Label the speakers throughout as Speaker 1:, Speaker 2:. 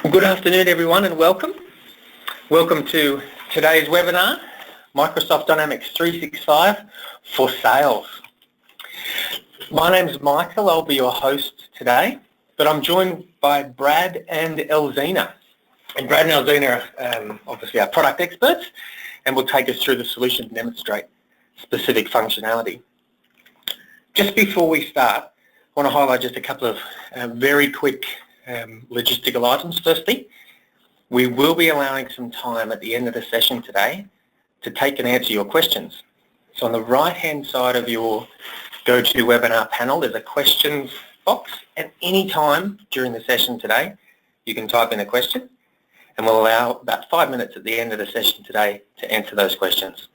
Speaker 1: Good afternoon everyone and welcome. Welcome to today's webinar, Microsoft Dynamics 365 for Sales. My name is Michael, I'll be your host today, but I'm joined by Brad and Elzina. And Brad and Elzina are obviously our product experts and will take us through the solution to demonstrate specific functionality. Just before we start, I want to highlight just a couple of very quick logistical items. Firstly, we will be allowing some time at the end of the session today to take and answer your questions. So on the right hand side of your GoToWebinar panel there's a questions box, and any time during the session today you can type in a question and we'll allow about 5 minutes at the end of the session today to answer those questions.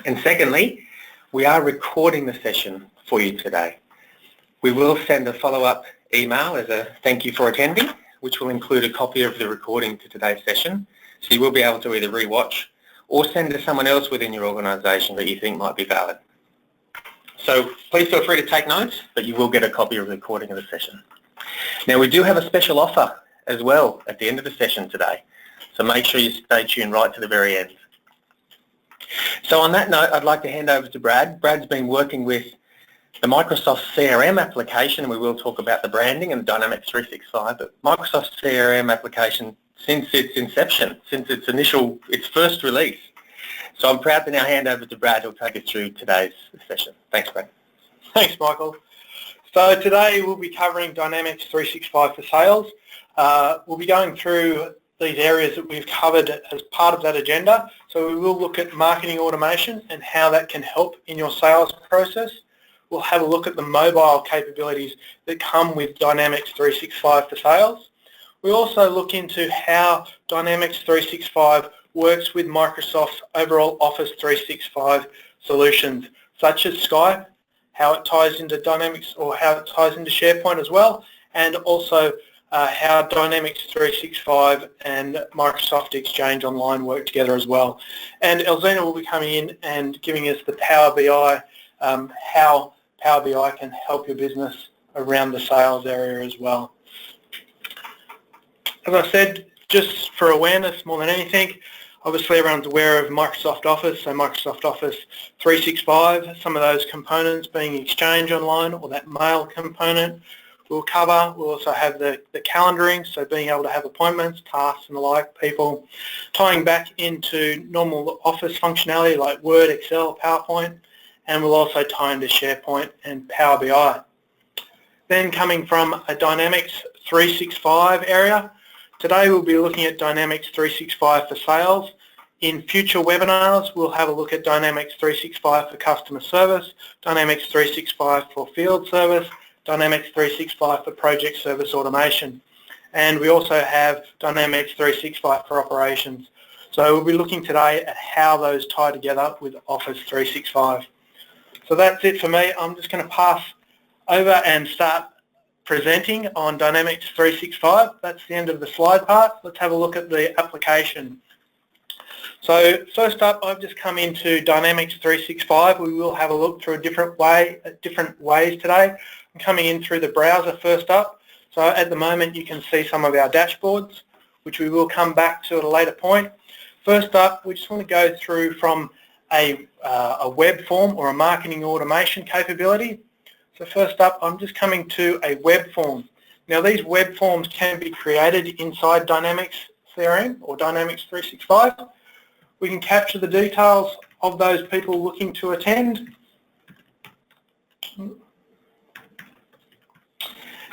Speaker 1: And secondly, we are recording the session for you today. We will send a follow-up email as a thank you for attending, which will include a copy of the recording to today's session. So you will be able to either re-watch or send to someone else within your organisation that you think might be valid. So please feel free to take notes, but you will get a copy of the recording of the session. Now we do have a special offer as well at the end of the session today, so make sure you stay tuned right to the very end. So on that note, I'd like to hand over to Brad. Brad's been working with the Microsoft CRM application, and we will talk about the branding and Dynamics 365, but Microsoft CRM application since its inception, since its first release. So I'm proud to now hand over to Brad who'll take us through today's session. Thanks, Brad.
Speaker 2: Thanks, Michael. So today we'll be covering Dynamics 365 for Sales. We'll be going through these areas that we've covered as part of that agenda. So we will look at marketing automation and how that can help in your sales process. We'll have a look at the mobile capabilities that come with Dynamics 365 for Sales. We also look into how Dynamics 365 works with Microsoft's overall Office 365 solutions, such as Skype, how it ties into Dynamics or how it ties into SharePoint as well, and also how Dynamics 365 and Microsoft Exchange Online work together as well. And Elzina will be coming in and giving us the Power BI, how Power BI can help your business around the sales area as well. As I said, just for awareness more than anything, obviously everyone's aware of Microsoft Office, so Microsoft Office 365, some of those components being Exchange Online or that mail component we'll cover. We'll also have the calendaring, so being able to have appointments, tasks and the like, people, tying back into normal Office functionality like Word, Excel, PowerPoint, and we'll also tie into SharePoint and Power BI. Then coming from a Dynamics 365 area, today we'll be looking at Dynamics 365 for Sales. In future webinars we'll have a look at Dynamics 365 for Customer Service, Dynamics 365 for Field Service, Dynamics 365 for Project Service Automation, and we also have Dynamics 365 for Operations. So we'll be looking today at how those tie together with Office 365. So that's it for me. I'm just going to pass over and start presenting on Dynamics 365. That's the end of the slide part. Let's have a look at the application. So first up, I've just come into Dynamics 365. We will have a look through different ways today. I'm coming in through the browser first up. So at the moment you can see some of our dashboards, which we will come back to at a later point. First up, we just want to go through from a web form or a marketing automation capability. So first up, I'm just coming to a web form. Now these web forms can be created inside Dynamics CRM or Dynamics 365. We can capture the details of those people looking to attend,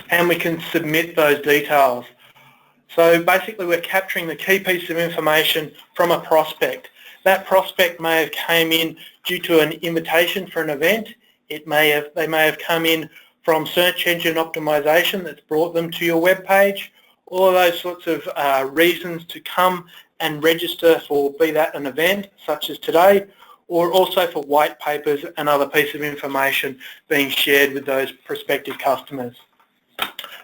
Speaker 2: and we can submit those details. So basically we're capturing the key piece of information from a prospect. That prospect may have came in due to an invitation for an event. They may have come in from search engine optimization that's brought them to your web page. All of those sorts of reasons to come and register for, be that an event such as today, or also for white papers and other pieces of information being shared with those prospective customers.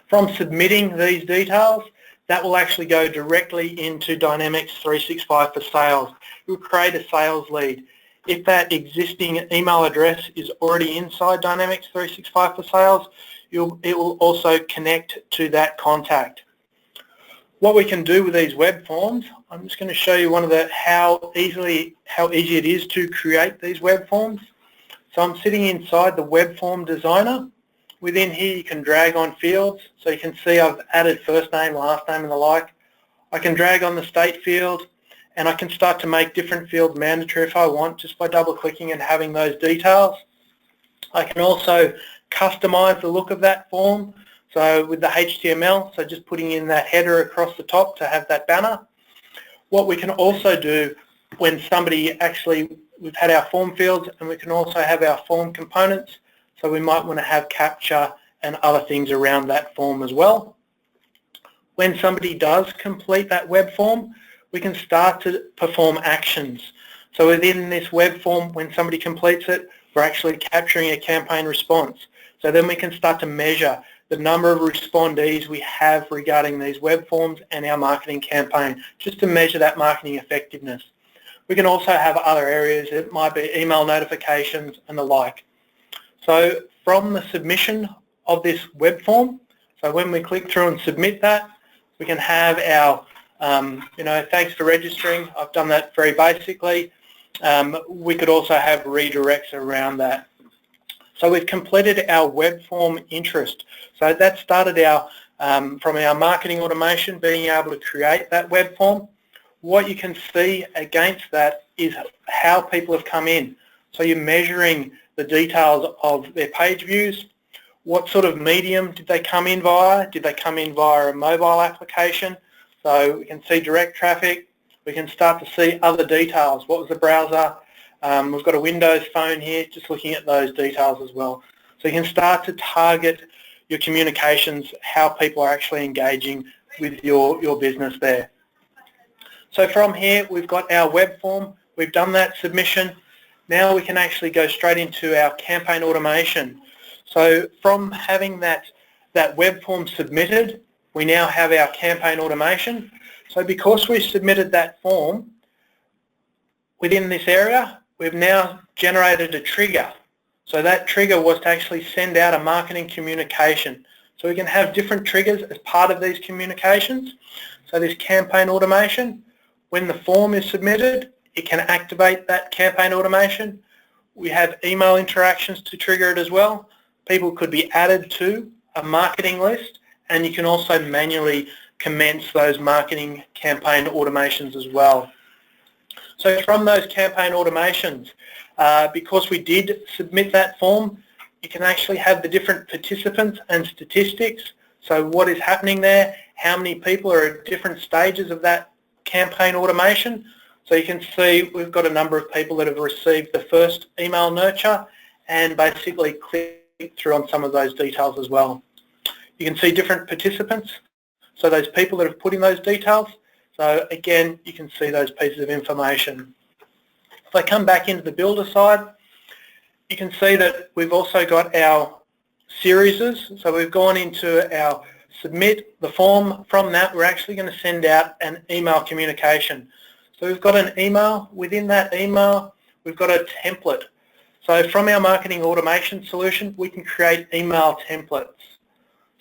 Speaker 2: From submitting these details, that will actually go directly into Dynamics 365 for Sales. You'll create a sales lead. If that existing email address is already inside Dynamics 365 for Sales, it will also connect to that contact. What we can do with these web forms, I'm just going to show you one of the how easy it is to create these web forms. So I'm sitting inside the web form designer. Within here you can drag on fields. So you can see I've added first name, last name and the like. I can drag on the state field and I can start to make different fields mandatory if I want, just by double clicking and having those details. I can also customize the look of that form. So with the HTML, so just putting in that header across the top to have that banner. What we can also do when somebody we've had our form fields, and we can also have our form components. So we might want to have capture and other things around that form as well. When somebody does complete that web form, we can start to perform actions. So within this web form, when somebody completes it, we're actually capturing a campaign response. So then we can start to measure the number of respondees we have regarding these web forms and our marketing campaign, just to measure that marketing effectiveness. We can also have other areas. It might be email notifications and the like. So from the submission of this web form, so when we click through and submit that, we can have our, thanks for registering. I've done that very basically. We could also have redirects around that. So we've completed our web form interest. So that started from our marketing automation, being able to create that web form. What you can see against that is how people have come in. So you're measuring the details of their page views. What sort of medium did they come in via? Did they come in via a mobile application? So we can see direct traffic. We can start to see other details. What was the browser? We've got a Windows phone here, just looking at those details as well. So you can start to target your communications, how people are actually engaging with your business there. So from here, we've got our web form. We've done that submission. Now we can actually go straight into our campaign automation. So from having that web form submitted, we now have our campaign automation. So because we submitted that form, within this area, we've now generated a trigger. So that trigger was to actually send out a marketing communication. So we can have different triggers as part of these communications. So this campaign automation, when the form is submitted, it can activate that campaign automation. We have email interactions to trigger it as well. People could be added to a marketing list, and you can also manually commence those marketing campaign automations as well. So from those campaign automations, because we did submit that form, you can actually have the different participants and statistics. So what is happening there, how many people are at different stages of that campaign automation. So you can see we've got a number of people that have received the first email nurture and basically click through on some of those details as well. You can see different participants, so those people that have put in those details. So again, you can see those pieces of information. If I come back into the builder side, you can see that we've also got our series. So we've gone into our submit the form. From that, we're actually going to send out an email communication. So we've got an email. Within that email, we've got a template. So from our marketing automation solution, we can create email templates.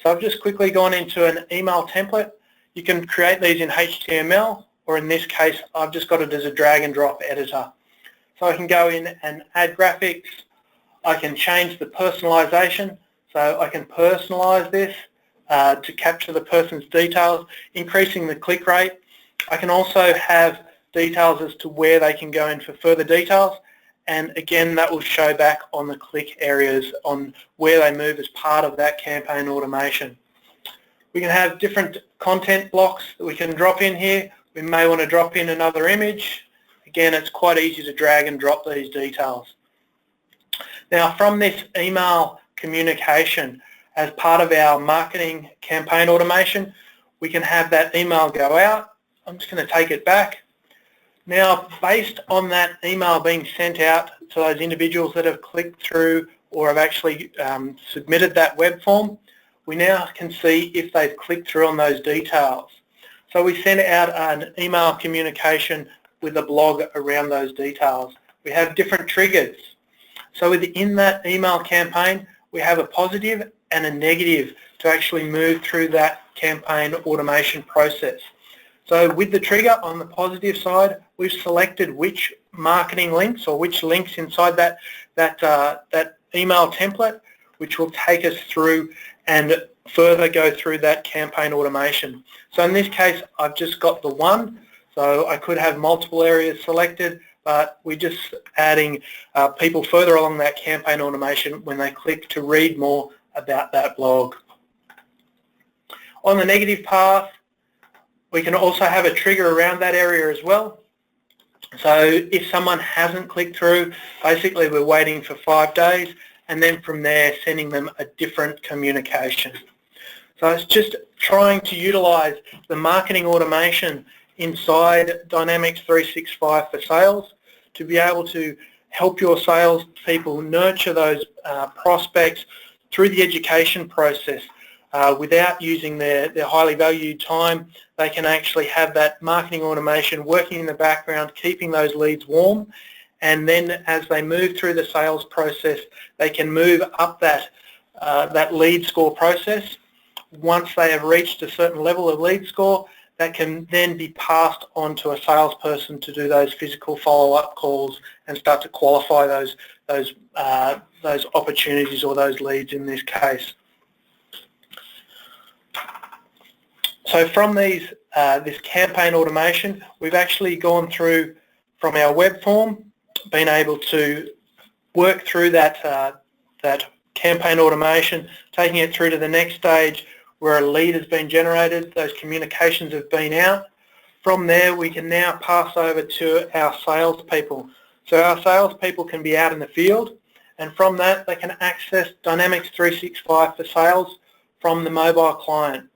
Speaker 2: So I've just quickly gone into an email template. You can create these in HTML, or in this case, I've just got it as a drag and drop editor. So I can go in and add graphics. I can change the personalization. So I can personalize this to capture the person's details, increasing the click rate. I can also have details as to where they can go in for further details. And again, that will show back on the click areas on where they move as part of that campaign automation. We can have different content blocks that we can drop in here. We may want to drop in another image. Again, it's quite easy to drag and drop these details. Now, from this email communication, as part of our marketing campaign automation, we can have that email go out. I'm just going to take it back. Now, based on that email being sent out to those individuals that have clicked through or have actually submitted that web form, we now can see if they've clicked through on those details. So we send out an email communication with a blog around those details. We have different triggers. So within that email campaign, we have a positive and a negative to actually move through that campaign automation process. So with the trigger on the positive side, we've selected which marketing links or which links inside that email template, which will take us through and further go through that campaign automation. So in this case, I've just got the one, so I could have multiple areas selected, but we're just adding people further along that campaign automation when they click to read more about that blog. On the negative path, we can also have a trigger around that area as well. So if someone hasn't clicked through, basically we're waiting for 5 days, and then from there sending them a different communication. So it's just trying to utilize the marketing automation inside Dynamics 365 for sales to be able to help your sales people nurture those prospects through the education process. Without using their highly valued time, they can actually have that marketing automation working in the background, keeping those leads warm, and then as they move through the sales process, they can move up that lead score process. Once they have reached a certain level of lead score, that can then be passed on to a salesperson to do those physical follow-up calls and start to qualify those opportunities or those leads in this case. So from this campaign automation, we've actually gone through from our web form, been able to work through that campaign automation, taking it through to the next stage where a lead has been generated, those communications have been out. From there, we can now pass over to our salespeople. So our salespeople can be out in the field, and from that, they can access Dynamics 365 for sales from the mobile client.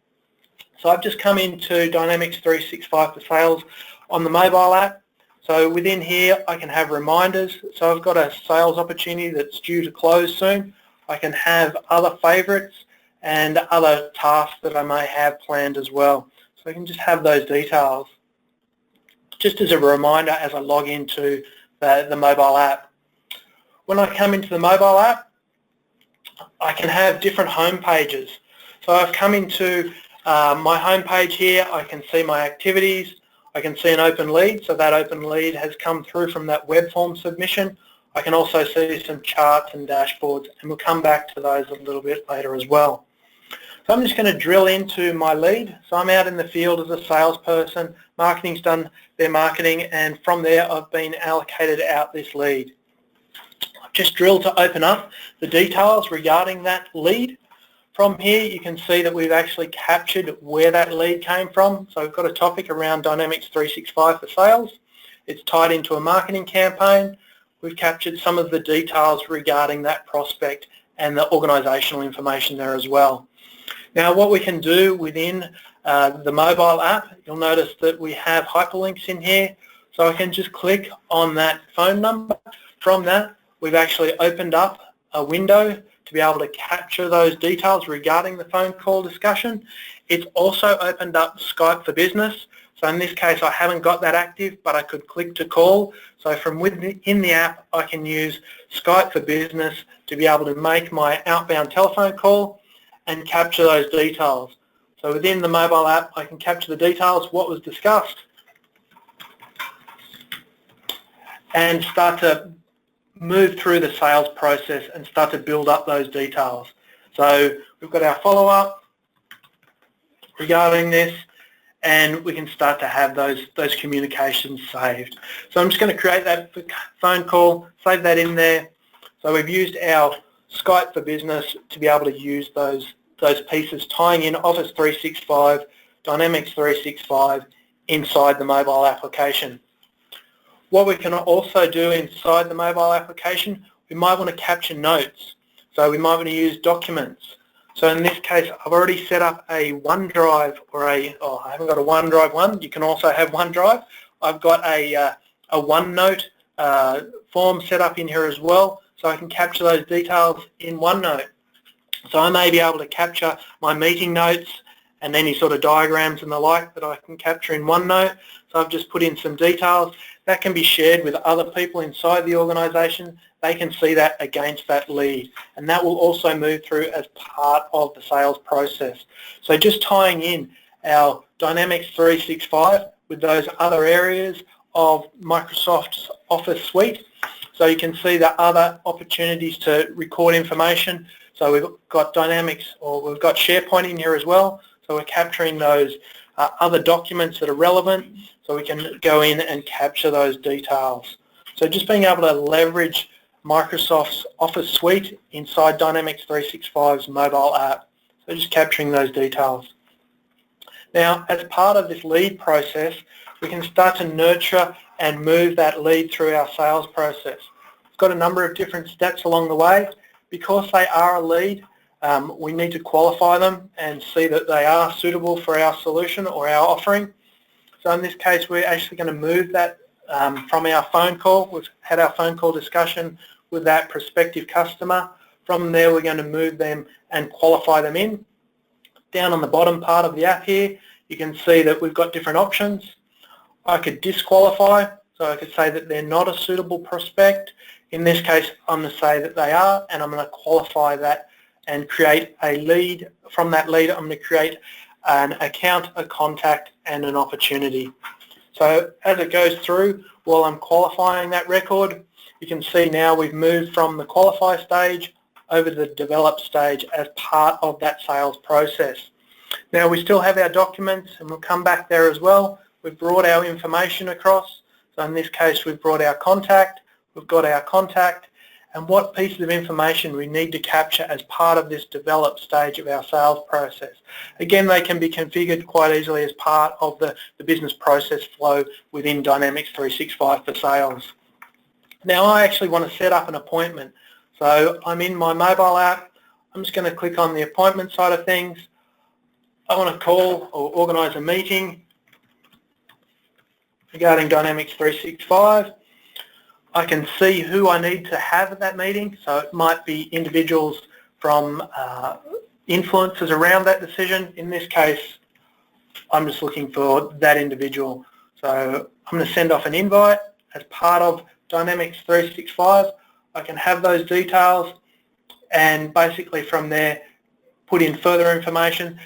Speaker 2: So I've just come into Dynamics 365 for sales on the mobile app. So within here, I can have reminders. So I've got a sales opportunity that's due to close soon. I can have other favorites and other tasks that I may have planned as well. So I can just have those details just as a reminder as I log into the mobile app. When I come into the mobile app, I can have different home pages. So I've come into my home page here. I can see my activities. I can see an open lead, so that open lead has come through from that web form submission. I can also see some charts and dashboards, and we'll come back to those a little bit later as well. So I'm just going to drill into my lead. So I'm out in the field as a salesperson. Marketing's done their marketing, and from there I've been allocated out this lead. I've just drilled to open up the details regarding that lead. From here, you can see that we've actually captured where that lead came from. So we've got a topic around Dynamics 365 for sales. It's tied into a marketing campaign. We've captured some of the details regarding that prospect and the organisational information there as well. Now, what we can do within the mobile app, you'll notice that we have hyperlinks in here. So I can just click on that phone number. From that, we've actually opened up a window to be able to capture those details regarding the phone call discussion. It's also opened up Skype for Business. So in this case, I haven't got that active, but I could click to call. So from within the app, I can use Skype for Business to be able to make my outbound telephone call and capture those details. So within the mobile app, I can capture the details, what was discussed, and start to move through the sales process and start to build up those details. So we've got our follow-up regarding this, and we can start to have those communications saved. So I'm just going to create that phone call, save that in there. So we've used our Skype for Business to be able to use those pieces tying in Office 365, Dynamics 365 inside the mobile application. What we can also do inside the mobile application, we might want to capture notes. So we might want to use documents. So in this case, I've already set up a OneDrive I haven't got a OneDrive one. You can also have OneDrive. I've got a OneNote form set up in here as well, so I can capture those details in OneNote. So I may be able to capture my meeting notes and any sort of diagrams and the like that I can capture in OneNote. So I've just put in some details. That can be shared with other people inside the organisation. They can see that against that lead, and that will also move through as part of the sales process. So just tying in our Dynamics 365 with those other areas of Microsoft's Office suite. So you can see the other opportunities to record information. So we've got Dynamics, or we've got SharePoint in here as well. So we're capturing those other documents that are relevant, so we can go in and capture those details. So just being able to leverage Microsoft's Office suite inside Dynamics 365's mobile app. So just capturing those details. Now, as part of this lead process, we can start to nurture and move that lead through our sales process. We've got a number of different steps along the way. Because they are a lead, we need to qualify them and see that they are suitable for our solution or our offering. So in this case, we're actually going to move that from our phone call. We've had our phone call discussion with that prospective customer. From there, we're going to move them and qualify them in. Down on the bottom part of the app here, you can see that we've got different options. I could disqualify, so I could say that they're not a suitable prospect. In this case, I'm going to say that they are, and I'm going to qualify that and create a lead. From that lead, I'm going to create an account, a contact, and an opportunity. So as it goes through, while I'm qualifying that record, you can see now we've moved from the qualify stage over to the develop stage as part of that sales process. Now we still have our documents, and we'll come back there as well. We've brought our information across. So in this case, we've brought our contact. We've got our contact, and what pieces of information we need to capture as part of this develop stage of our sales process. Again, they can be configured quite easily as part of the business process flow within Dynamics 365 for sales. Now I actually want to set up an appointment. So I'm in my mobile app. I'm just going to click on the appointment side of things. I want to call or organise a meeting regarding Dynamics 365. I can see who I need to have at that meeting, so it might be individuals from influencers around that decision. In this case, I'm just looking for that individual. So I'm going to send off an invite as part of Dynamics 365. I can have those details and basically from there put in further information.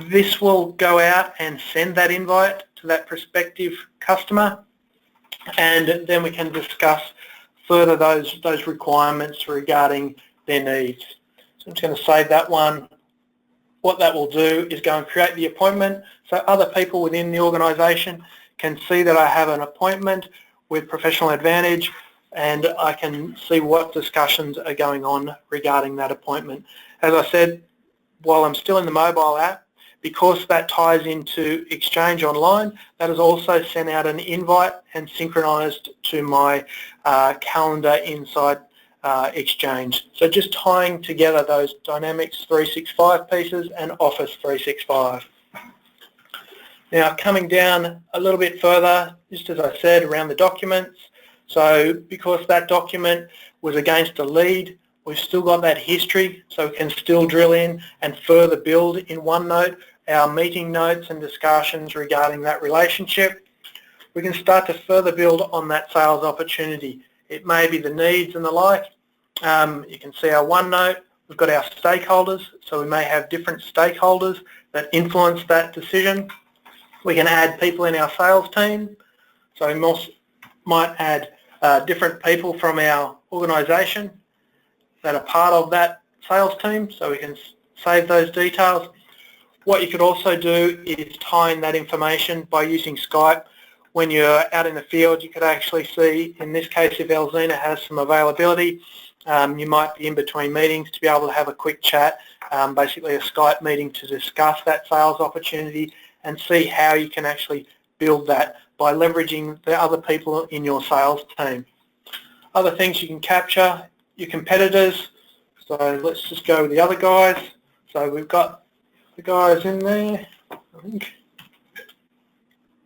Speaker 2: This will go out and send that invite to that prospective customer, and then we can discuss further those requirements regarding their needs. So I'm just going to save that one. What that will do is go and create the appointment so other people within the organisation can see that I have an appointment with Professional Advantage, and I can see what discussions are going on regarding that appointment. As I said, while I'm still in the mobile app, because that ties into Exchange Online, that has also sent out an invite and synchronized to my calendar inside Exchange. So just tying together those Dynamics 365 pieces and Office 365. Now coming down a little bit further, just as I said, around the documents. So because that document was against a lead, we've still got that history, so we can still drill in and further build in OneNote our meeting notes and discussions regarding that relationship. We can start to further build on that sales opportunity. It may be the needs and the like. You can see our OneNote. We've got our stakeholders, so we may have different stakeholders that influence that decision. We can add people in our sales team, so we might add different people from our organisation that are part of that sales team, so we can save those details. What you could also do is tie in that information by using Skype. When you're out in the field, you could actually see, in this case, if Elzina has some availability, you might be in between meetings to be able to have a quick chat, basically a Skype meeting to discuss that sales opportunity and see how you can actually build that by leveraging the other people in your sales team. Other things you can capture, your competitors. So let's just go with the other guys. So we've got the guys in there, I think.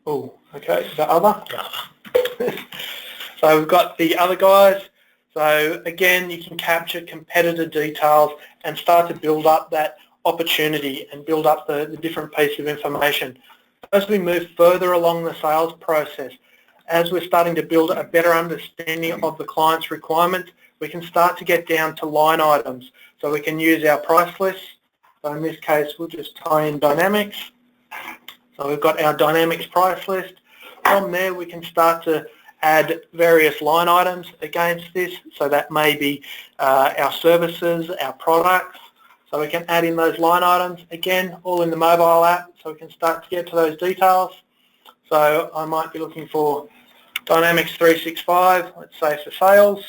Speaker 2: Oh, okay, the other. So we've got the other guys. So again, you can capture competitor details and start to build up that opportunity and build up the different pieces of information. As we move further along the sales process, as we're starting to build a better understanding of the client's requirements, we can start to get down to line items. So we can use our price list. So in this case, we'll just tie in Dynamics. So we've got our Dynamics price list. From there we can start to add various line items against this. So that may be our services, our products. So we can add in those line items, again, all in the mobile app, so we can start to get to those details. So I might be looking for Dynamics 365, let's say for sales.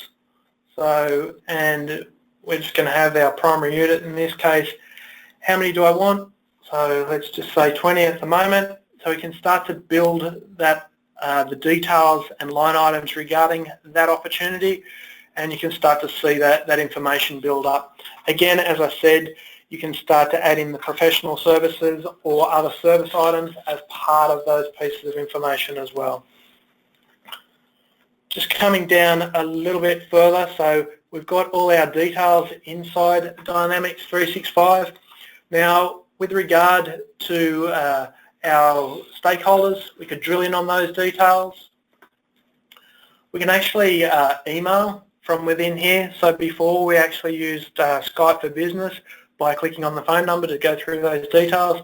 Speaker 2: So, and we're just going to have our primary unit in this case. How many do I want? So let's just say 20 at the moment. So we can start to build that, the details and line items regarding that opportunity, and you can start to see that information build up. Again, as I said, you can start to add in the professional services or other service items as part of those pieces of information as well. Just coming down a little bit further, so we've got all our details inside Dynamics 365. Now, with regard to our stakeholders, we could drill in on those details. We can actually email from within here. So before we actually used Skype for Business by clicking on the phone number to go through those details.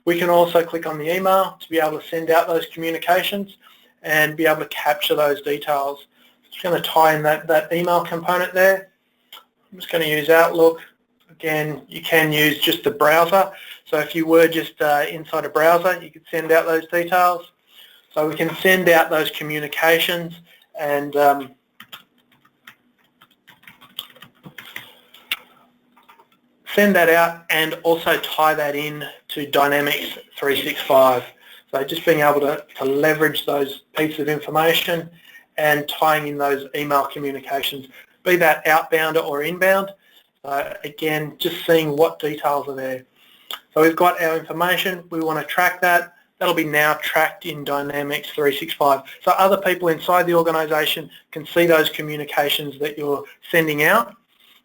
Speaker 2: We can also click on the email to be able to send out those communications and be able to capture those details. Just going to tie in that email component there. I'm just going to use Outlook. Again, you can use just the browser. So if you were just inside a browser, you could send out those details. So we can send out those communications and send that out and also tie that in to Dynamics 365. So just being able to leverage those pieces of information and tying in those email communications, be that outbound or inbound. Again, just seeing what details are there. So we've got our information, we want to track that. That'll be now tracked in Dynamics 365. So other people inside the organisation can see those communications that you're sending out.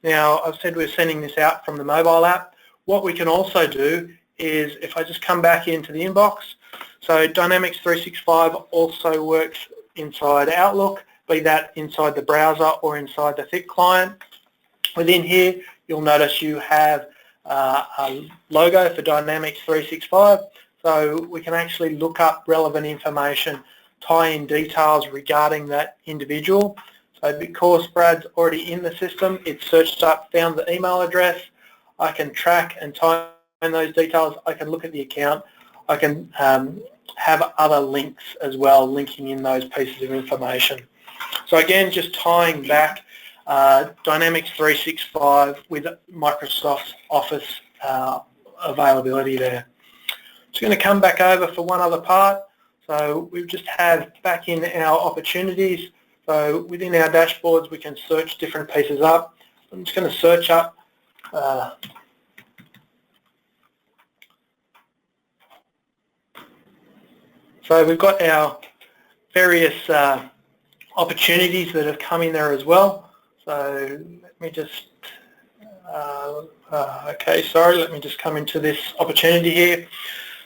Speaker 2: Now, I've said we're sending this out from the mobile app. What we can also do is, if I just come back into the inbox, so Dynamics 365 also works inside Outlook, be that inside the browser or inside the Thick client. Within here, you'll notice you have a logo for Dynamics 365, so we can actually look up relevant information, tie in details regarding that individual. So because Brad's already in the system, it's searched up, found the email address, I can track and tie in those details, I can look at the account, I can have other links as well, linking in those pieces of information. So again, just tying back Dynamics 365 with Microsoft Office availability there. Just going to come back over for one other part. So we just have back in our opportunities. So within our dashboards, we can search different pieces up. I'm just going to search up so we've got our various opportunities that have come in there as well. So let me just, okay, sorry, let me just come into this opportunity here.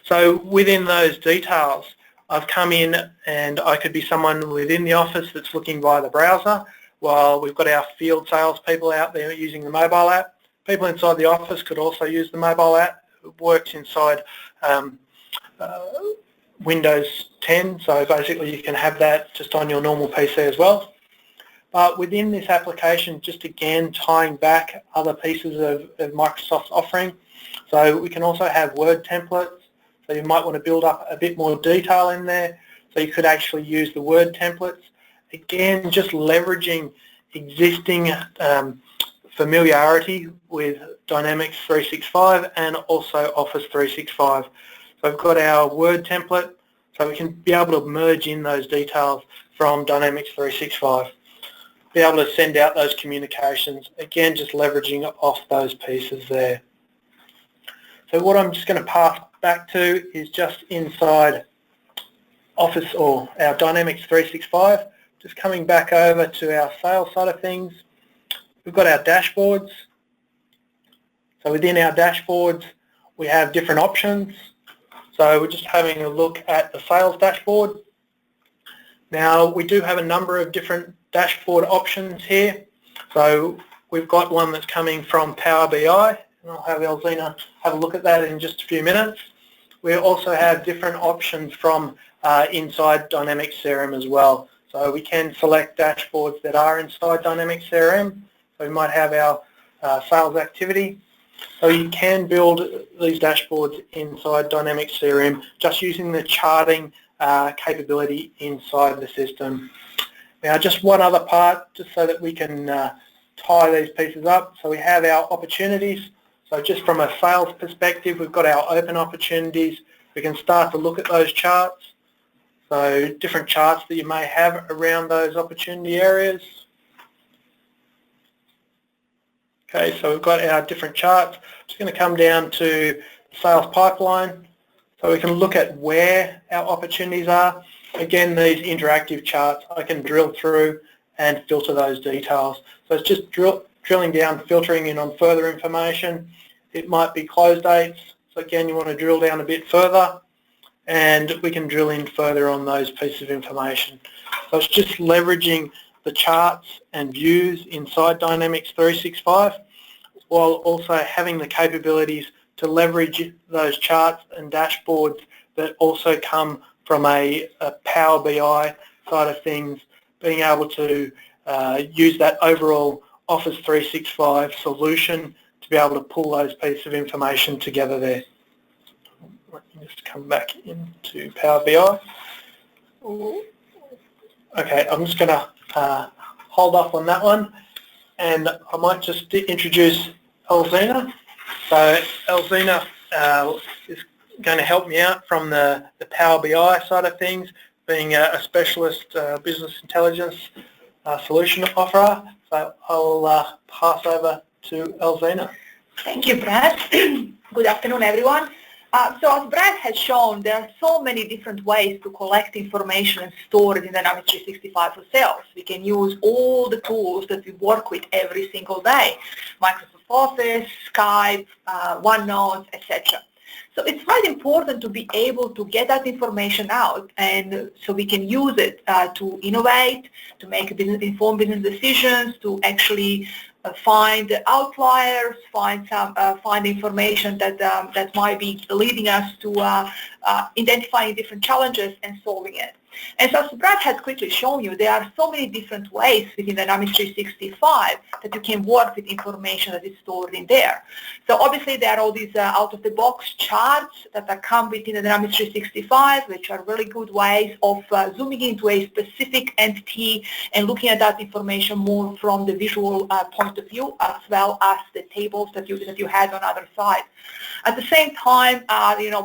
Speaker 2: So within those details, I've come in and I could be someone within the office that's looking via the browser, while we've got our field sales people out there using the mobile app. People inside the office could also use the mobile app. It works inside Windows 10, so basically you can have that just on your normal PC as well. But within this application, just again tying back other pieces of Microsoft's offering, so we can also have Word templates. So you might want to build up a bit more detail in there. So you could actually use the Word templates. Again, just leveraging existing familiarity with Dynamics 365 and also Office 365. So we've got our Word template, so we can be able to merge in those details from Dynamics 365. Be able to send out those communications, again just leveraging off those pieces there. So what I'm just going to pass back to is just inside Office or our Dynamics 365, just coming back over to our sales side of things. We've got our dashboards. So within our dashboards we have different options. So we're just having a look at the sales dashboard. Now we do have a number of different dashboard options here. So we've got one that's coming from Power BI, and I'll have Elzina have a look at that in just a few minutes. we also have different options from inside Dynamics CRM as well. So we can select dashboards that are inside Dynamics CRM. So we might have our sales activity. So you can build these dashboards inside Dynamics CRM just using the charting capability inside the system. Now just one other part, just so that we can tie these pieces up. So we have our opportunities. So just from a sales perspective, we've got our open opportunities. We can start to look at those charts. So different charts that you may have around those opportunity areas. Okay, so we've got our different charts. It's going to come down to sales pipeline. So we can look at where our opportunities are. Again, these interactive charts, I can drill through and filter those details. So it's just drilling down, filtering in on further information. It might be close dates. So again, you want to drill down a bit further, and we can drill in further on those pieces of information. So it's just leveraging the charts and views inside Dynamics 365, while also having the capabilities to leverage those charts and dashboards that also come from a Power BI side of things, being able to use that overall Office 365 solution to be able to pull those pieces of information together there. Let me just come back into Power BI. Okay, I'm just going to hold off on that one, and I might just introduce Elzina. So Elzina is going to help me out from the Power BI side of things, being a specialist business intelligence solution offerer. So I'll pass over to Elzina.
Speaker 3: Thank you, Brad. Good afternoon, everyone. So as Brad has shown, there are so many different ways to collect information and store it in Dynamics 365 for sales. We can use all the tools that we work with every single day, Microsoft Office, Skype, OneNote, etc. So it's quite important to be able to get that information out, and so we can use it to innovate, to make informed business decisions, to actually find outliers, find information that might be leading us to identifying different challenges and solving it. And so as Brad has quickly shown you, there are so many different ways within Dynamics 365 that you can work with information that is stored in there. So obviously there are all these out-of-the-box charts that come within Dynamics 365, which are really good ways of zooming into a specific entity and looking at that information more from the visual point of view, as well as the tables that you had on the other side. At the same time,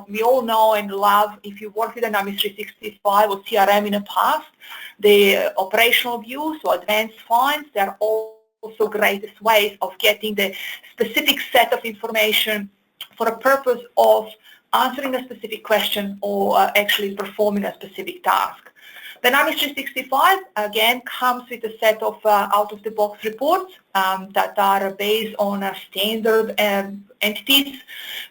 Speaker 3: we all know and love, if you work with Dynamics 365 or CRM in the past, the operational view, so advanced finds, they're also greatest ways of getting the specific set of information for a purpose of answering a specific question or actually performing a specific task. Dynamics 365, again, comes with a set of out-of-the-box reports that are based on standard entities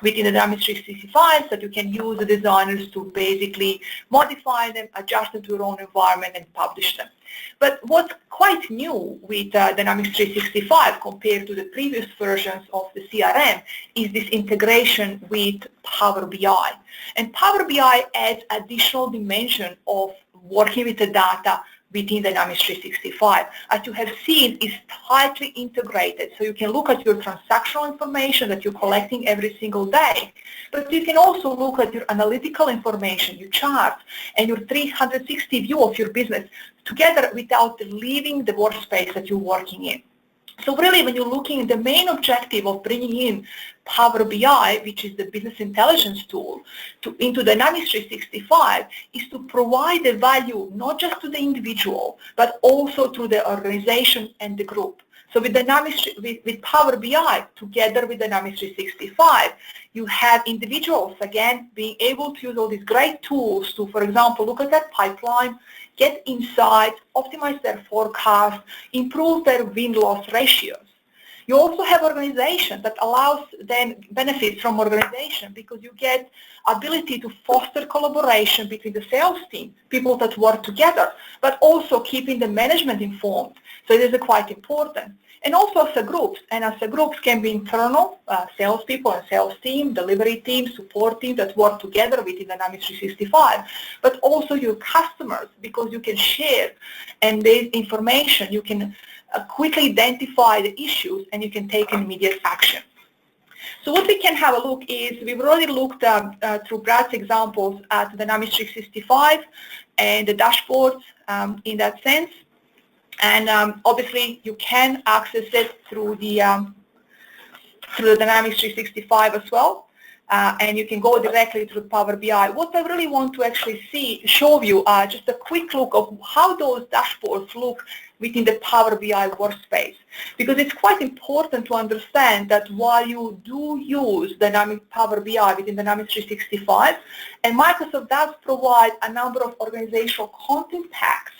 Speaker 3: within the Dynamics 365 that you can use the designers to basically modify them, adjust them to your own environment, and publish them. But what's quite new with Dynamics 365 compared to the previous versions of the CRM is this integration with Power BI. And Power BI adds additional dimension of working with the data within Dynamics 365. As you have seen, it's tightly integrated, so you can look at your transactional information that you're collecting every single day, but you can also look at your analytical information, your charts, and your 360 view of your business together without leaving the workspace that you're working in. So really, when you're looking, the main objective of bringing in Power BI, which is the business intelligence tool, into Dynamics 365 is to provide the value not just to the individual, but also to the organization and the group. So with Power BI, together with Dynamics 365, you have individuals, again, being able to use all these great tools to, for example, look at their pipeline, get insights, optimize their forecast, improve their win-loss ratios. You also have organization that allows then benefits from organization because you get ability to foster collaboration between the sales team, people that work together, but also keeping the management informed. So this is quite important. And also as a group, and as a groups can be internal, salespeople and sales team, delivery team, support team that work together within Dynamics 365, but also your customers because you can share and based information, you can quickly identify the issues and you can take immediate action. So what we can have a look is, we've already looked through Brad's examples at Dynamics 365 and the dashboards in that sense. And obviously you can access it through the Dynamics 365 as well. And you can go directly to Power BI. What I really want to actually show you just a quick look of how those dashboards look within the Power BI workspace. Because it's quite important to understand that while you do use Dynamics Power BI within Dynamics 365, and Microsoft does provide a number of organizational content packs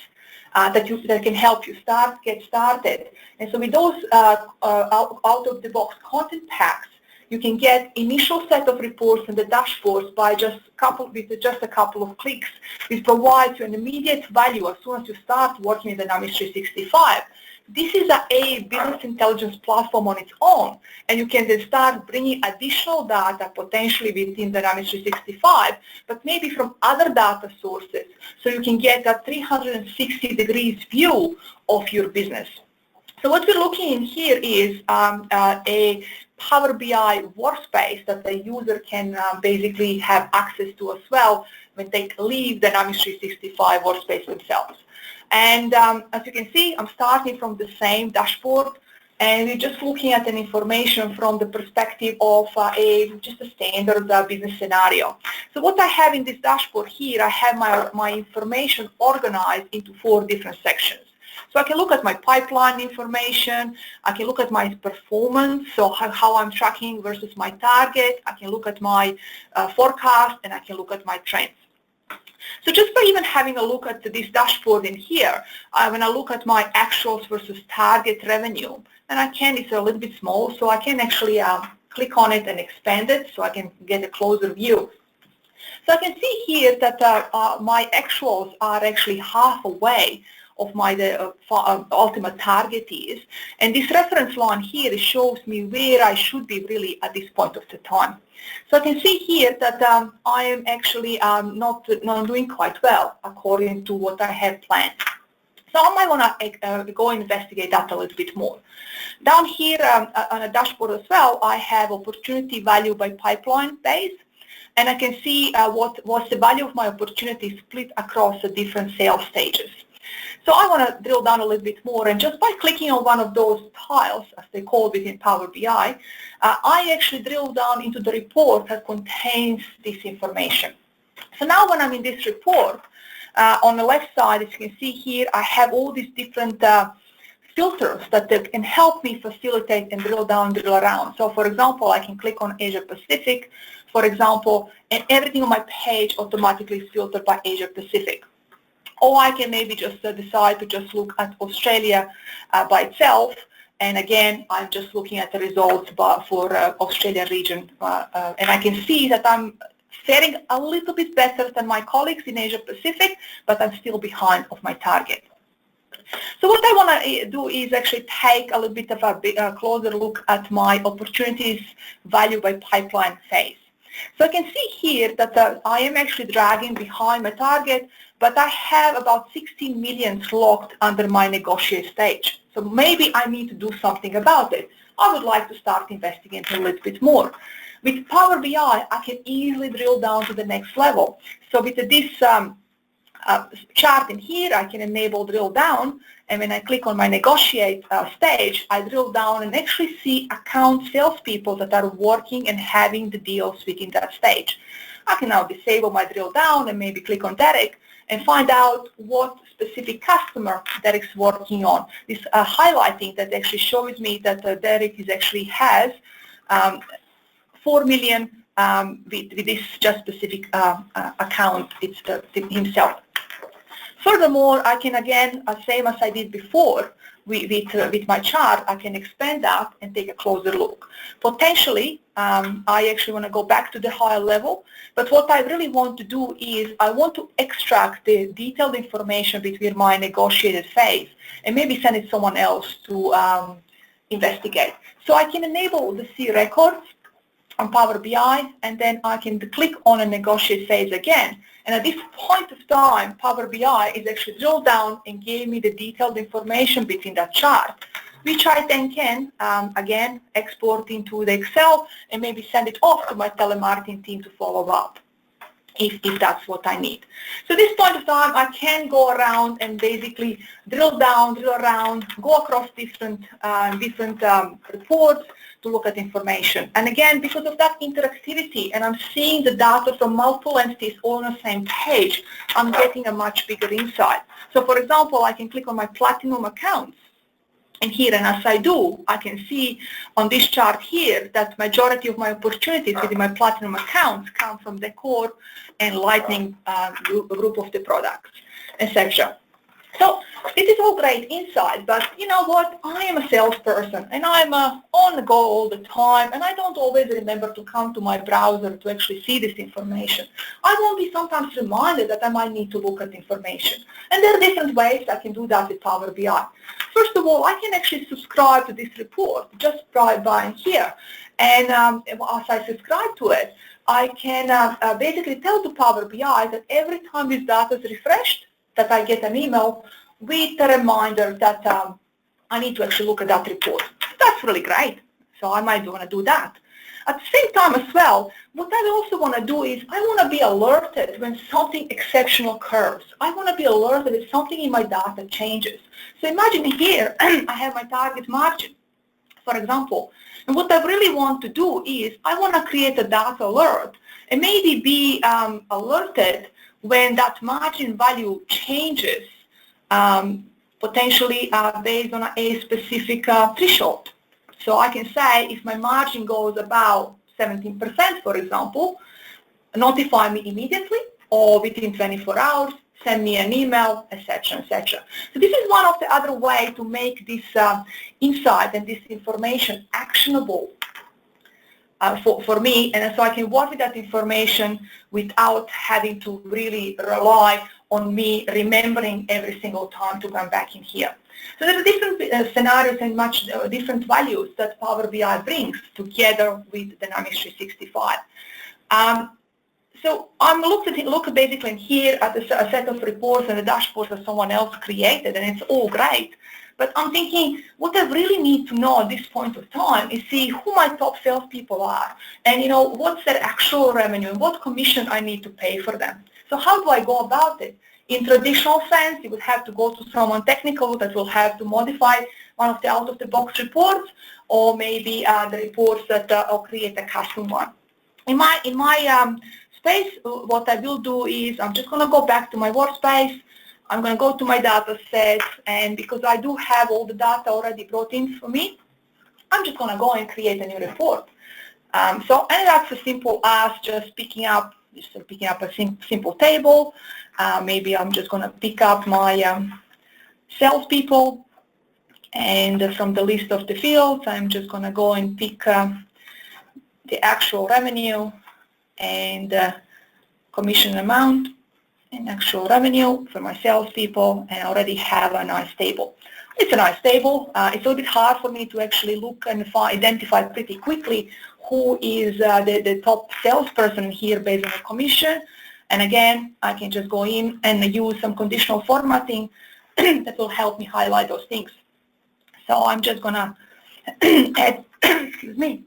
Speaker 3: that can help you get started. And so with those out-of-the-box content packs, you can get initial set of reports and the dashboards by just a couple of clicks, which provides you an immediate value as soon as you start working in Dynamics 365. This is a business intelligence platform on its own, and you can then start bringing additional data potentially within Dynamics 365, but maybe from other data sources, so you can get a 360 degrees view of your business. So what we're looking in here is a Power BI workspace that the user can basically have access to as well when they leave Dynamics 365 workspace themselves. And as you can see, I'm starting from the same dashboard, and we're just looking at an information from the perspective of just a standard business scenario. So what I have in this dashboard here, I have my information organized into 4 different sections. So I can look at my pipeline information, I can look at my performance, so how I'm tracking versus my target, I can look at my forecast, and I can look at my trends. So just by even having a look at this dashboard in here, when I look at my actuals versus target revenue, and it's a little bit small, so I can actually click on it and expand it so I can get a closer view. So I can see here that my actuals are actually half away of my ultimate target is, and this reference line here shows me where I should be really at this point of the time. So I can see here that I am actually not doing quite well according to what I have planned. So I might want to go investigate that a little bit more. Down here on a dashboard as well, I have opportunity value by pipeline base, and I can see what's the value of my opportunity split across the different sales stages. So I want to drill down a little bit more, and just by clicking on one of those tiles, as they call within Power BI, I actually drill down into the report that contains this information. So now when I'm in this report, on the left side, as you can see here, I have all these different filters that can help me facilitate and drill down, drill around. So for example, I can click on Asia Pacific, for example, and everything on my page automatically is filtered by Asia Pacific. Or I can maybe just decide to just look at Australia by itself, and again, I'm just looking at the results for Australia region, and I can see that I'm faring a little bit better than my colleagues in Asia Pacific, but I'm still behind of my target. So what I want to do is actually take a little bit of a closer look at my opportunities value by pipeline phase. So I can see here that I am actually dragging behind my target, but I have about 16 million locked under my negotiate stage. So maybe I need to do something about it. I would like to start investigating a little bit more. With Power BI, I can easily drill down to the next level. So with this chart in here, I can enable drill down, and when I click on my negotiate stage, I drill down and actually see account salespeople that are working and having the deals within that stage. I can now disable my drill down and maybe click on Derek and find out what specific customer Derek's working on. This highlighting that actually shows me that Derek actually has 4 million with this just specific account, it's himself. Furthermore, I can again, same as I did before, with my chart, I can expand that and take a closer look. Potentially, I actually want to go back to the higher level, but what I really want to do is I want to extract the detailed information between my negotiated phase and maybe send it to someone else to investigate. So I can enable the C records on Power BI, and then I can click on a negotiate phase again. And at this point of time, Power BI is actually drilled down and gave me the detailed information between that chart, which I then can, again, export into the Excel and maybe send it off to my telemarketing team to follow up, if that's what I need. So at this point of time, I can go around and basically drill down, drill around, go across different reports to look at information. And again, because of that interactivity, and I'm seeing the data from multiple entities all on the same page, I'm getting a much bigger insight. So for example, I can click on my platinum accounts. And here, and as I do, I can see on this chart here that majority of my opportunities within my platinum accounts come from the core and lightning group of the products, etc. So this is all great insight, but you know what? I am a salesperson and I'm on the go all the time, and I don't always remember to come to my browser to actually see this information. I won't be sometimes reminded that I might need to look at information. And there are different ways I can do that with Power BI. First of all, I can actually subscribe to this report just by here. And as I subscribe to it, I can basically tell to Power BI that every time this data is refreshed, that I get an email with a reminder that I need to actually look at that report. That's really great. So I might want to do that. At the same time as well, what I also want to do is I want to be alerted when something exceptional occurs. I want to be alerted if something in my data changes. So imagine here, I have my target margin, for example. And what I really want to do is I want to create a data alert and maybe be alerted when that margin value changes, potentially based on a specific threshold. So I can say if my margin goes about 17%, for example, notify me immediately or within 24 hours, send me an email, etc., etc. So this is one of the other ways to make this insight and this information actionable for me, and so I can work with that information without having to really rely on me remembering every single time to come back in here. So there are different scenarios and much different values that Power BI brings together with Dynamics 365. So I'm looking basically in here at a set of reports and the dashboards that someone else created, and it's all great. But I'm thinking what I really need to know at this point of time is see who my top salespeople are, and what's their actual revenue and what commission I need to pay for them. So how do I go about it? In traditional sense, you would have to go to someone technical that will have to modify one of the out-of-the-box reports, or maybe the reports that will create a custom one. In my space, what I will do is I'm just going to go back to my workspace. I'm going to go to my data set, and because I do have all the data already brought in for me, I'm just going to go and create a new report. And that's as simple as just picking up a simple table. Maybe I'm just going to pick up my salespeople, and from the list of the fields, I'm just going to go and pick the actual revenue and commission amount and actual revenue for my salespeople, and I already have a nice table. It's a nice table. It's a little bit hard for me to actually look and identify pretty quickly who is the top salesperson here based on the commission. And again, I can just go in and use some conditional formatting that will help me highlight those things. So I'm just going to add, excuse me,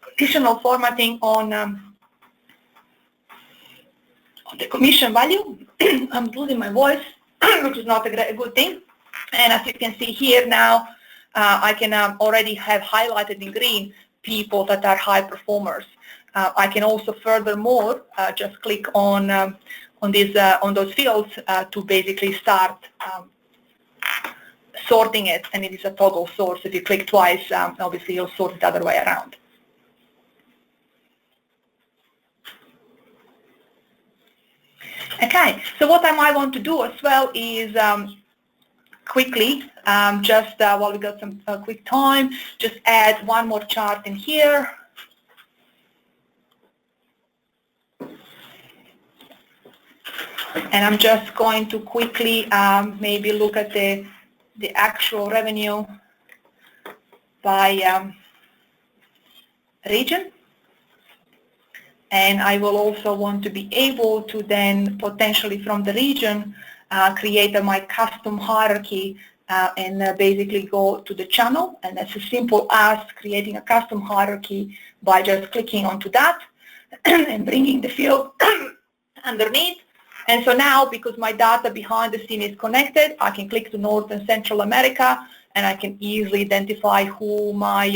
Speaker 3: conditional formatting on the commission value. I'm losing my voice, which is not a good thing. And as you can see here now, I can already have highlighted in green people that are high performers. I can also furthermore just click on those fields to basically start sorting it, and it is a toggle sort. If you click twice, obviously you'll sort it the other way around. Okay, so what I might want to do as well is quickly, just while we got some quick time, just add one more chart in here. And I'm just going to quickly maybe look at the actual revenue by region. And I will also want to be able to then potentially from the region create my custom hierarchy and basically go to the channel. And that's as simple as creating a custom hierarchy by just clicking onto that and bringing the field underneath. And so now, because my data behind the scene is connected, I can click to North and Central America, and I can easily identify who my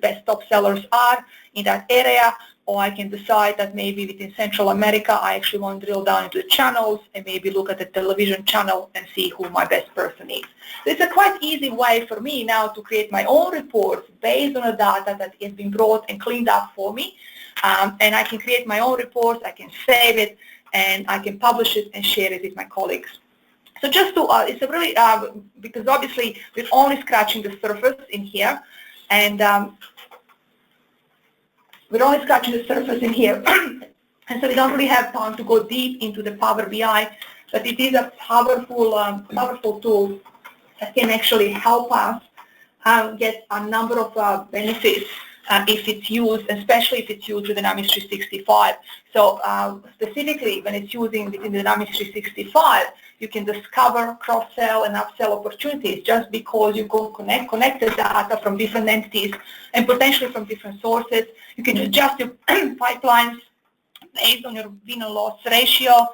Speaker 3: best top sellers are in that area. Or I can decide that maybe within Central America, I actually want to drill down into the channels and maybe look at the television channel and see who my best person is. So it's a quite easy way for me now to create my own reports based on the data that has been brought and cleaned up for me. And I can create my own reports, I can save it, and I can publish it and share it with my colleagues. So just to, it's a really, because obviously we're only scratching the surface in here, and we're only scratching the surface in here, and so we don't really have time to go deep into the Power BI, but it is a powerful, powerful tool that can actually help us get a number of benefits if it's used, especially if it's used with Dynamics 365. So specifically when it's using within Dynamics 365, you can discover cross-sell and upsell opportunities just because you can connect the data from different entities and potentially from different sources. You can adjust your pipelines based on your win and loss ratio,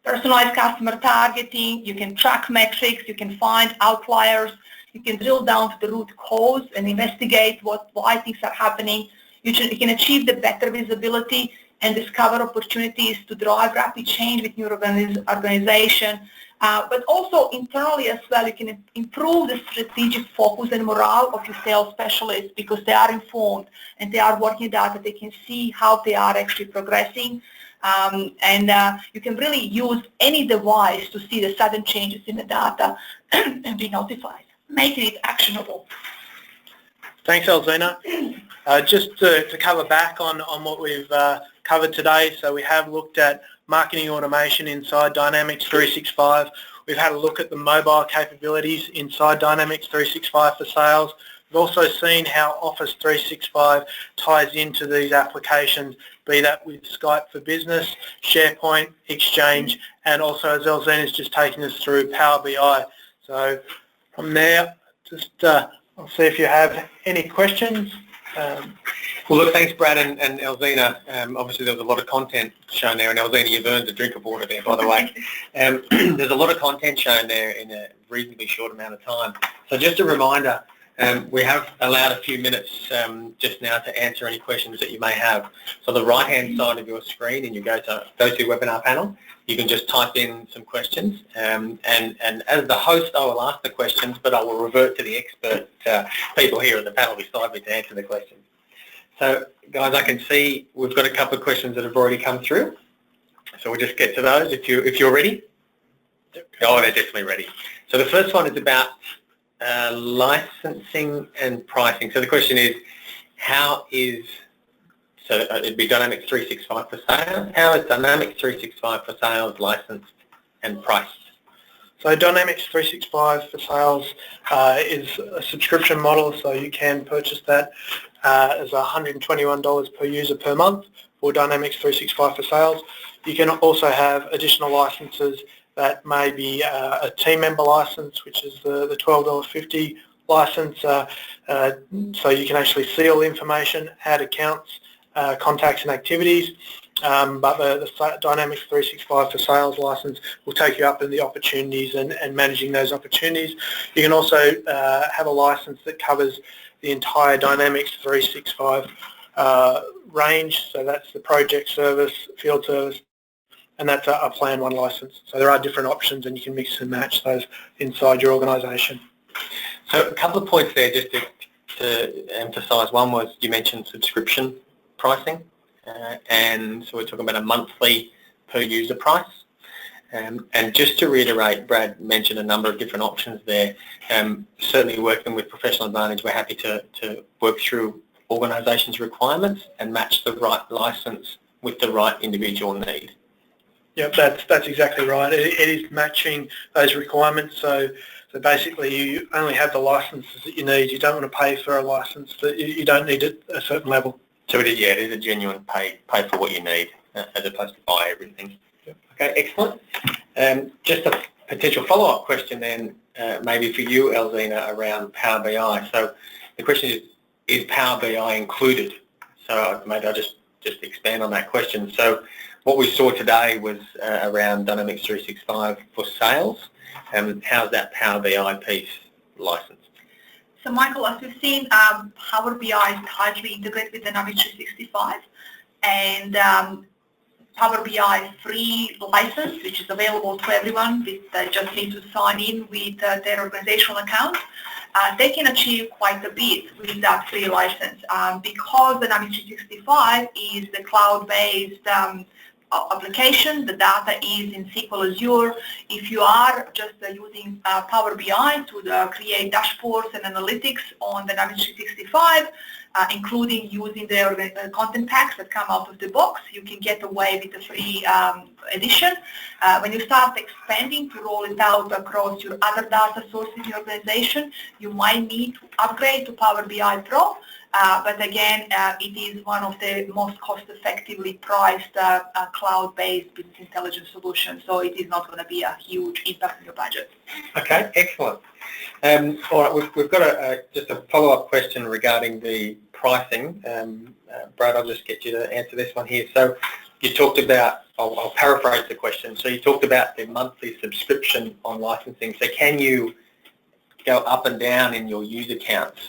Speaker 3: personalized customer targeting, you can track metrics, you can find outliers, you can drill down to the root cause and investigate why things are happening. You can achieve the better visibility and discover opportunities to drive rapid change with your organization. But also internally as well, you can improve the strategic focus and morale of your sales specialists because they are informed and they are working data. They can see how they are actually progressing. And you can really use any device to see the sudden changes in the data and be notified, making it actionable.
Speaker 2: Thanks, Alzina. Just to cover back on what we've covered today, so we have looked at marketing automation inside Dynamics 365. We've had a look at the mobile capabilities inside Dynamics 365 for sales. We've also seen how Office 365 ties into these applications, be that with Skype for Business, SharePoint, Exchange, and also as Alzina's just taken us through Power BI. So from there, just I'll see if you have any questions.
Speaker 1: Well, look, thanks, Brad and Alzina. Obviously, there was a lot of content shown there, and Alzina, you've earned a drink of water there, by the way. There's a lot of content shown there in a reasonably short amount of time. So just a reminder, we have allowed a few minutes just now to answer any questions that you may have. So the right-hand side of your screen, and you go to webinar panel, you can just type in some questions, and as the host, I will ask the questions, but I will revert to the expert people here at the panel beside me to answer the questions. So, guys, I can see we've got a couple of questions that have already come through, so we'll just get to those if you're ready. Oh, they're definitely ready. So the first one is about licensing and pricing. So the question is, so it'd be Dynamics 365 for sales. How is Dynamics 365 for sales licensed and priced?
Speaker 2: So Dynamics 365 for sales is a subscription model, so you can purchase that as $121 per user per month for Dynamics 365 for sales. You can also have additional licenses that may be a team member license, which is the $12.50 license, so you can actually see all the information, add accounts, contacts and activities, but the Dynamics 365 for sales license will take you up in the opportunities and managing those opportunities. You can also have a license that covers the entire Dynamics 365 range, so that's the project service, field service, and that's a Plan 1 license. So there are different options and you can mix and match those inside your organisation.
Speaker 1: So a couple of points there just to emphasise. One was you mentioned subscription pricing, and so we're talking about a monthly per user price. And just to reiterate, Brad mentioned a number of different options there. Certainly working with Professional Advantage, we're happy to work through organisations' requirements and match the right licence with the right individual need.
Speaker 2: Yep, that's exactly right. It is matching those requirements. So basically you only have the licences that you need. You don't want to pay for a licence that you don't need at a certain level.
Speaker 1: So it is a genuine pay for what you need as opposed to buy everything.
Speaker 2: Yep.
Speaker 1: Okay, excellent. Just a potential follow-up question then, maybe for you, Elzina, around Power BI. So the question is Power BI included? So maybe I'll just expand on that question. So what we saw today was around Dynamics 365 for sales. How's that Power BI piece licensed?
Speaker 3: So Michael, as we've seen, Power BI is tightly integrated with Dynamics 365, and Power BI free license, which is available to everyone. They just need to sign in with their organizational account. They can achieve quite a bit with that free license because Dynamics 365 is the cloud-based application. The data is in SQL Azure. If you are just using Power BI to create dashboards and analytics on Dynamics 365, including using their content packs that come out of the box, you can get away with the free edition. When you start expanding to roll it out across your other data sources in your organization, you might need to upgrade to Power BI Pro. But again, it is one of the most cost-effectively priced cloud-based business intelligence solutions, so it is not going to be a huge impact on your budget.
Speaker 1: Okay, excellent. All right, we've got just a follow-up question regarding the pricing. Brad, I'll just get you to answer this one here. So you talked about, I'll paraphrase the question, so you talked about the monthly subscription on licensing. So can you go up and down in your user counts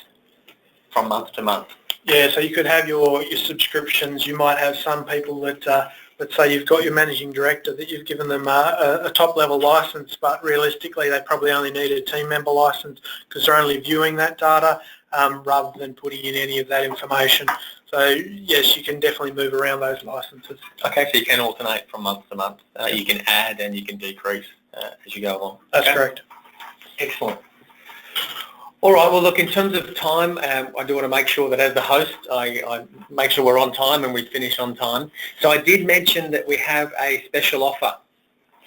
Speaker 1: from month to month?
Speaker 2: Yeah, so you could have your subscriptions. You might have some people that, let's say you've got your managing director that you've given them a top-level license, but realistically they probably only need a team member license because they're only viewing that data rather than putting in any of that information. So yes, you can definitely move around those licenses.
Speaker 1: Okay, so you can alternate from month to month. You can add and you can decrease as you go along.
Speaker 2: That's
Speaker 1: okay?
Speaker 2: correct.
Speaker 1: Excellent. All right, well look, in terms of time, I do want to make sure that as the host, I make sure we're on time and we finish on time. So I did mention that we have a special offer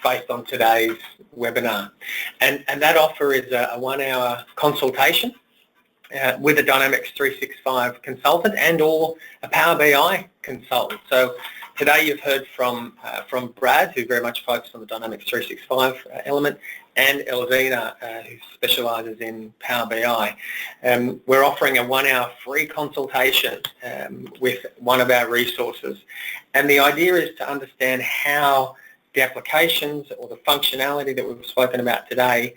Speaker 1: based on today's webinar. And that offer is a 1-hour consultation with a Dynamics 365 consultant and or a Power BI consultant. So today you've heard from Brad, who very much focused on the Dynamics 365 element, and Elzina, who specialises in Power BI. We're offering a 1-hour free consultation with one of our resources. And the idea is to understand how the applications or the functionality that we've spoken about today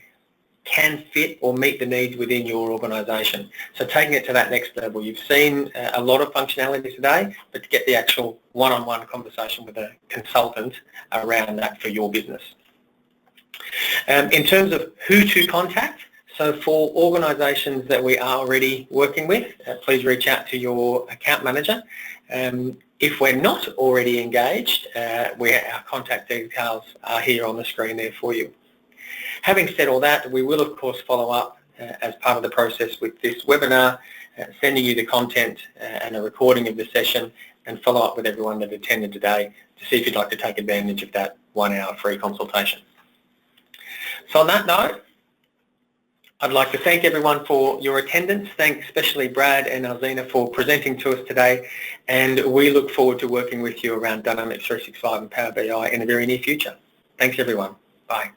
Speaker 1: can fit or meet the needs within your organisation. So taking it to that next level, you've seen a lot of functionality today, but to get the actual one-on-one conversation with a consultant around that for your business. In terms of who to contact, so for organisations that we are already working with, please reach out to your account manager. If we're not already engaged, our contact details are here on the screen there for you. Having said all that, we will of course follow up as part of the process with this webinar, sending you the content and a recording of the session, and follow up with everyone that attended today to see if you'd like to take advantage of that 1-hour free consultation. So on that note, I'd like to thank everyone for your attendance. Thanks especially Brad and Elzina for presenting to us today, and we look forward to working with you around Dynamics 365 and Power BI in the very near future. Thanks everyone. Bye.